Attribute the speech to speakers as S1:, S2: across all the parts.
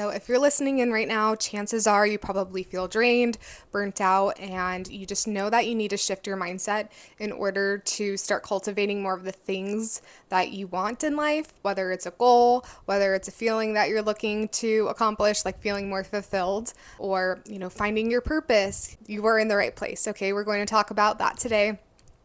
S1: So if you're listening in right now, chances are you probably feel drained, burnt out, and you just know that you need to shift your mindset in order to start cultivating more of the things that you want in life, whether it's a goal, whether it's a feeling that you're looking to accomplish, like feeling more fulfilled, or, finding your purpose. You are in the right place. Okay, we're going to talk about that today.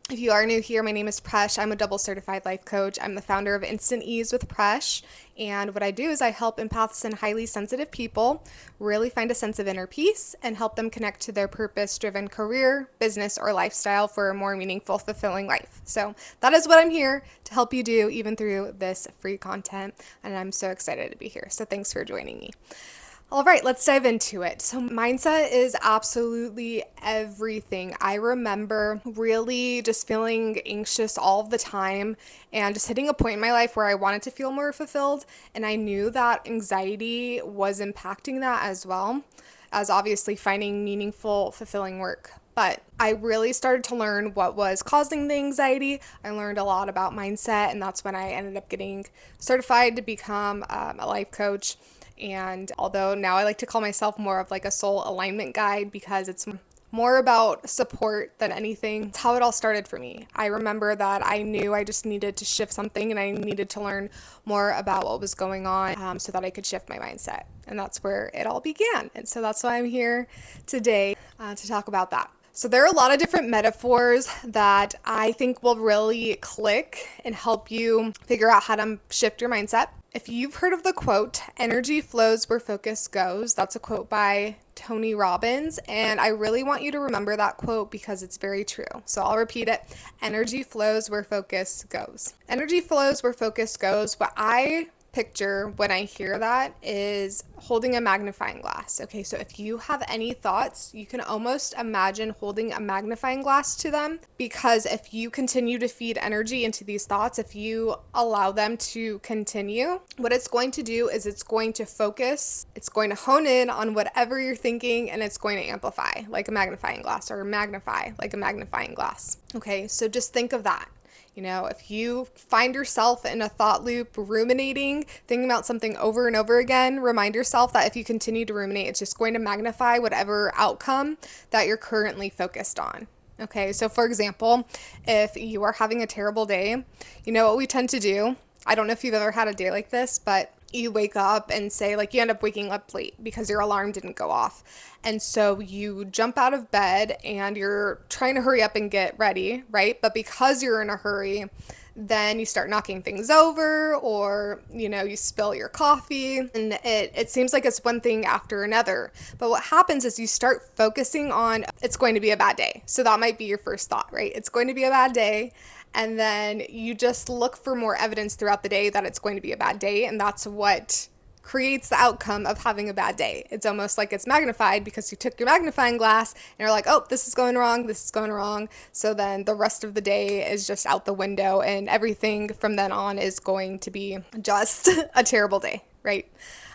S1: If you are new here, my name is Presh. I'm a double certified life coach. I'm the founder of Instant Ease with Presh. And what I do is I help empaths and highly sensitive people really find a sense of inner peace and help them connect to their purpose-driven career, business, or lifestyle for a more meaningful, fulfilling life. So that is what I'm here to help you do, even through this free content. And I'm so excited to be here. So thanks for joining me. All right, let's dive into it. So mindset is absolutely everything. I remember really just feeling anxious all the time and just hitting a point in my life where I wanted to feel more fulfilled. And I knew that anxiety was impacting that as well as obviously finding meaningful, fulfilling work. But I really started to learn what was causing the anxiety. I learned a lot about mindset, and that's when I ended up getting certified to become a life coach. And although now I like to call myself more of like a soul alignment guide because it's more about support than anything. It's how it all started for me. I remember that I knew I just needed to shift something and I needed to learn more about what was going on so that I could shift my mindset. And that's where it all began. And so that's why I'm here today to talk about that. So there are a lot of different metaphors that I think will really click and help you figure out how to shift your mindset. If you've heard of the quote, energy flows where focus goes, that's a quote by Tony Robbins, and I really want you to remember that quote because it's very true. So I'll repeat it. Energy flows where focus goes. Energy flows where focus goes. What I picture when I hear that is holding a magnifying glass. Okay, so if you have any thoughts, you can almost imagine holding a magnifying glass to them, because if you continue to feed energy into these thoughts, if you allow them to continue, what it's going to do is it's going to focus, it's going to hone in on whatever you're thinking, and it's going to amplify like a magnifying glass, or magnify like a magnifying glass. Okay, so just think of that. If you find yourself in a thought loop, ruminating, thinking about something over and over again, remind yourself that if you continue to ruminate, it's just going to magnify whatever outcome that you're currently focused on. Okay, so for example, if you are having a terrible day, what we tend to do, I don't know if you've ever had a day like this, but you wake up and say, like, you end up waking up late because your alarm didn't go off. And so you jump out of bed and you're trying to hurry up and get ready, right? But because you're in a hurry, then you start knocking things over, or, you spill your coffee, and it seems like it's one thing after another. But what happens is you start focusing on, it's going to be a bad day. So that might be your first thought, right? It's going to be a bad day. And then you just look for more evidence throughout the day that it's going to be a bad day. And that's what creates the outcome of having a bad day. It's almost like it's magnified because you took your magnifying glass and you're like, oh, this is going wrong, this is going wrong. So then the rest of the day is just out the window, and everything from then on is going to be just a terrible day, right?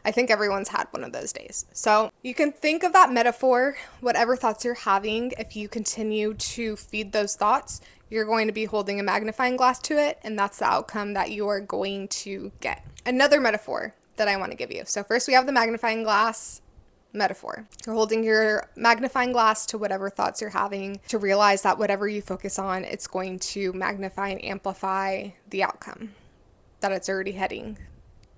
S1: I think everyone's had one of those days. So you can think of that metaphor, whatever thoughts you're having. If you continue to feed those thoughts, you're going to be holding a magnifying glass to it, and that's the outcome that you are going to get. Another metaphor that I want to give you. So first we have the magnifying glass metaphor. You're holding your magnifying glass to whatever thoughts you're having, to realize that whatever you focus on, it's going to magnify and amplify the outcome that it's already heading,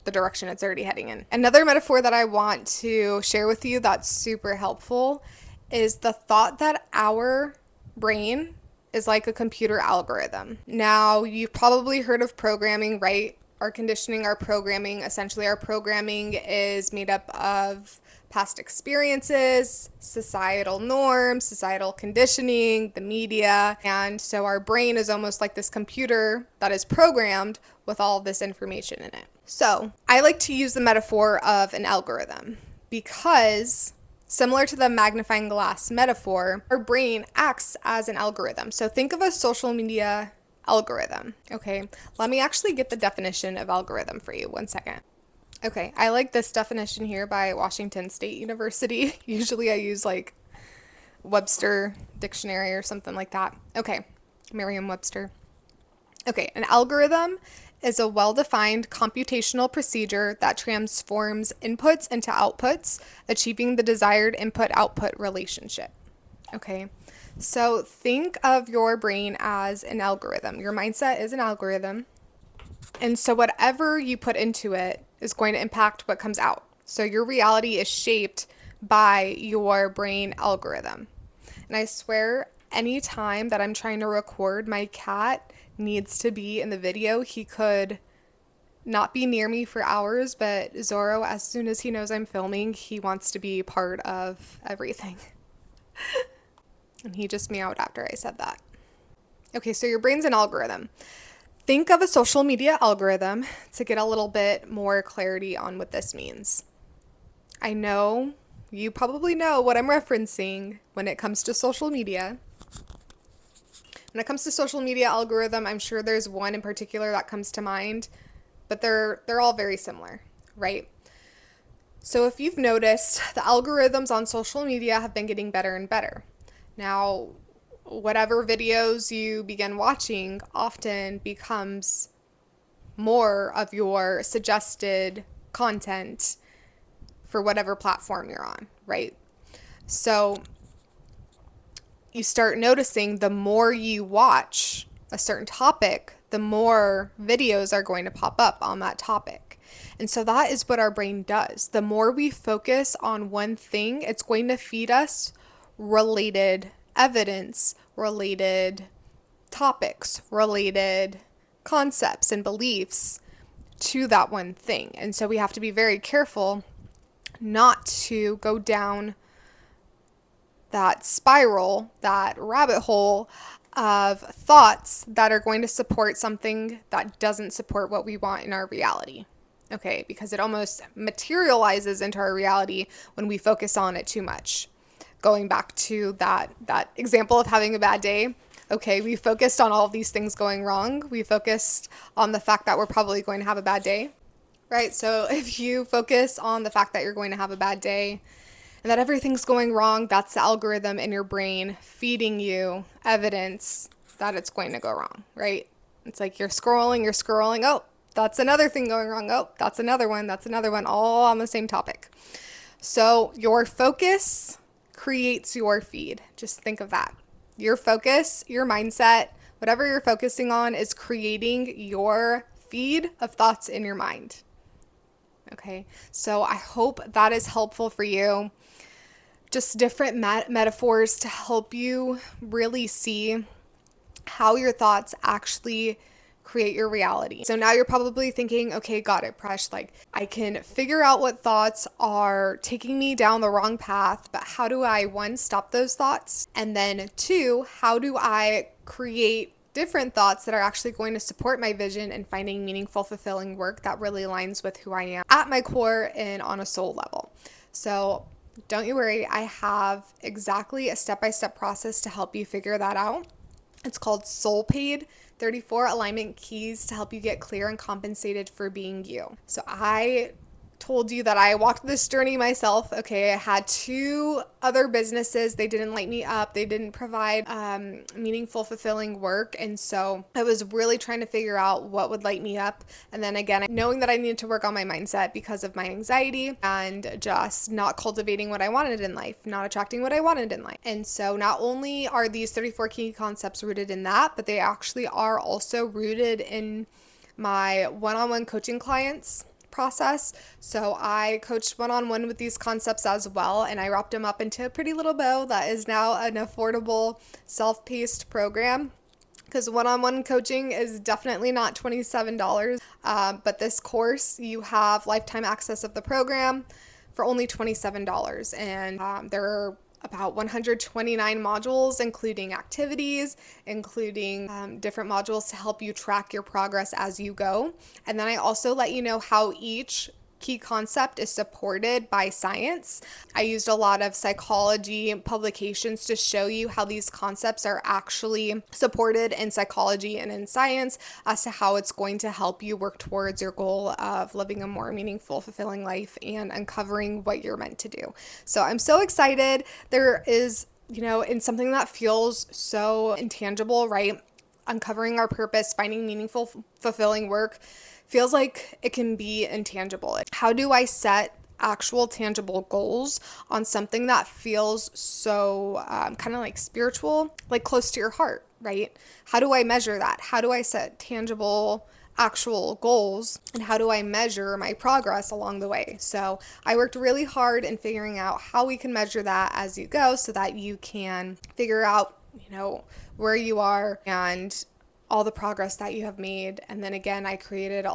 S1: the direction it's already heading in. Another metaphor that I want to share with you that's super helpful is the thought that our brain is like a computer algorithm. Now, you've probably heard of programming, right? Our conditioning, our programming. Essentially, our programming is made up of past experiences, societal norms, societal conditioning, the media. And so our brain is almost like this computer that is programmed with all of this information in it. So I like to use the metaphor of an algorithm because, similar to the magnifying glass metaphor, our brain acts as an algorithm. So think of a social media algorithm. Okay, let me actually get the definition of algorithm for you. 1 second. Okay, I like this definition here by Washington State University. Usually I use like Webster Dictionary or something like that. Okay, Merriam-Webster. Okay, an algorithm is a well-defined computational procedure that transforms inputs into outputs, achieving the desired input-output relationship. Okay, so think of your brain as an algorithm. Your mindset is an algorithm. And so whatever you put into it is going to impact what comes out. So your reality is shaped by your brain algorithm. And I swear, anytime that I'm trying to record, my cat needs to be in the video. He could not be near me for hours, but Zorro, as soon as he knows I'm filming, he wants to be part of everything. And he just meowed after I said that. Okay, so your brain's an algorithm. Think of a social media algorithm to get a little bit more clarity on what this means. I know you probably know what I'm referencing when it comes to social media. When it comes to social media algorithm, I'm sure there's one in particular that comes to mind, but they're all very similar, right? So if you've noticed, the algorithms on social media have been getting better and better. Now, whatever videos you begin watching often becomes more of your suggested content for whatever platform you're on, right? So you start noticing the more you watch a certain topic, the more videos are going to pop up on that topic. And so that is what our brain does. The more we focus on one thing, it's going to feed us related evidence, related topics, related concepts and beliefs to that one thing. And so we have to be very careful not to go down that spiral, that rabbit hole of thoughts that are going to support something that doesn't support what we want in our reality. Okay, because it almost materializes into our reality when we focus on it too much. Going back to that example of having a bad day. Okay, we focused on all of these things going wrong. We focused on the fact that we're probably going to have a bad day, right? So if you focus on the fact that you're going to have a bad day and that everything's going wrong, that's the algorithm in your brain feeding you evidence that it's going to go wrong, right? It's like you're scrolling. Oh, that's another thing going wrong. Oh, that's another one, all on the same topic. So your focus creates your feed. Just think of that. Your focus, your mindset, whatever you're focusing on is creating your feed of thoughts in your mind. Okay, so I hope that is helpful for you. Just different metaphors to help you really see how your thoughts actually create your reality. So now you're probably thinking, okay, got it, Presh. Like, I can figure out what thoughts are taking me down the wrong path, but how do I, one, stop those thoughts? And then two, how do I create different thoughts that are actually going to support my vision and finding meaningful, fulfilling work that really aligns with who I am at my core and on a soul level? So don't you worry, I have exactly a step-by-step process to help you figure that out. It's called Soul Paid, 34 alignment keys to help you get clear and compensated for being you. So I told you that I walked this journey myself. Okay, I had 2 other businesses. They didn't light me up. They didn't provide meaningful, fulfilling work. And so I was really trying to figure out what would light me up. And then again, knowing that I needed to work on my mindset because of my anxiety and just not cultivating what I wanted in life, not attracting what I wanted in life. And so not only are these 34 key concepts rooted in that, but they actually are also rooted in my one-on-one coaching clients process. So I coached one-on-one with these concepts as well, and I wrapped them up into a pretty little bow that is now an affordable self-paced program, because one-on-one coaching is definitely not $27, but this course, you have lifetime access of the program for only $27, and there are about 129 modules, including activities, including different modules to help you track your progress as you go. And then I also let you know how each key concept is supported by science. I used a lot of psychology publications to show you how these concepts are actually supported in psychology and in science as to how it's going to help you work towards your goal of living a more meaningful, fulfilling life and uncovering what you're meant to do. So I'm so excited. There is, in something that feels so intangible, right? uncovering our purpose, finding meaningful, fulfilling work feels like it can be intangible. How do I set actual tangible goals on something that feels so kind of like spiritual, like close to your heart, right? How do I measure that? How do I set tangible actual goals, and how do I measure my progress along the way? So I worked really hard in figuring out how we can measure that as you go, so that you can figure out, where you are and all the progress that you have made. And then again, I spent a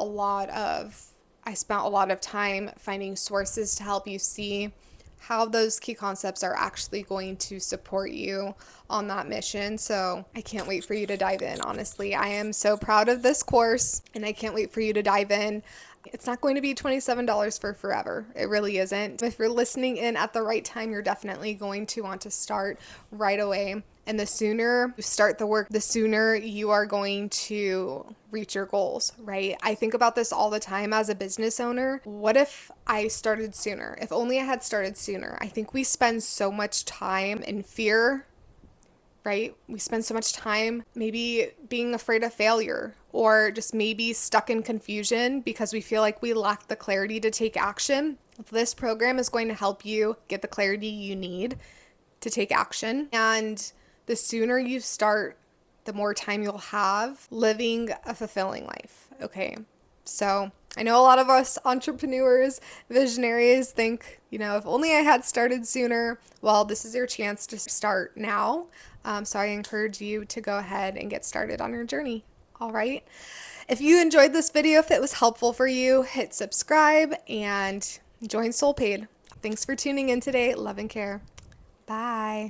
S1: lot of time finding sources to help you see how those key concepts are actually going to support you on that mission. So I can't wait for you to dive in. Honestly, I am so proud of this course and I can't wait for you to dive in. It's not going to be $27 for forever. It really isn't. If you're listening in at the right time, you're definitely going to want to start right away. And the sooner you start the work, the sooner you are going to reach your goals, right? I think about this all the time as a business owner. What if I started sooner? If only I had started sooner. I think we spend so much time in fear, right? We spend so much time maybe being afraid of failure, or just maybe stuck in confusion because we feel like we lack the clarity to take action. This program is going to help you get the clarity you need to take action. And the sooner you start, the more time you'll have living a fulfilling life. Okay. So I know a lot of us entrepreneurs, visionaries think, if only I had started sooner. Well, this is your chance to start now. So I encourage you to go ahead and get started on your journey. All right. If you enjoyed this video, if it was helpful for you, hit subscribe and join Soul Paid. Thanks for tuning in today. Love and care. Bye.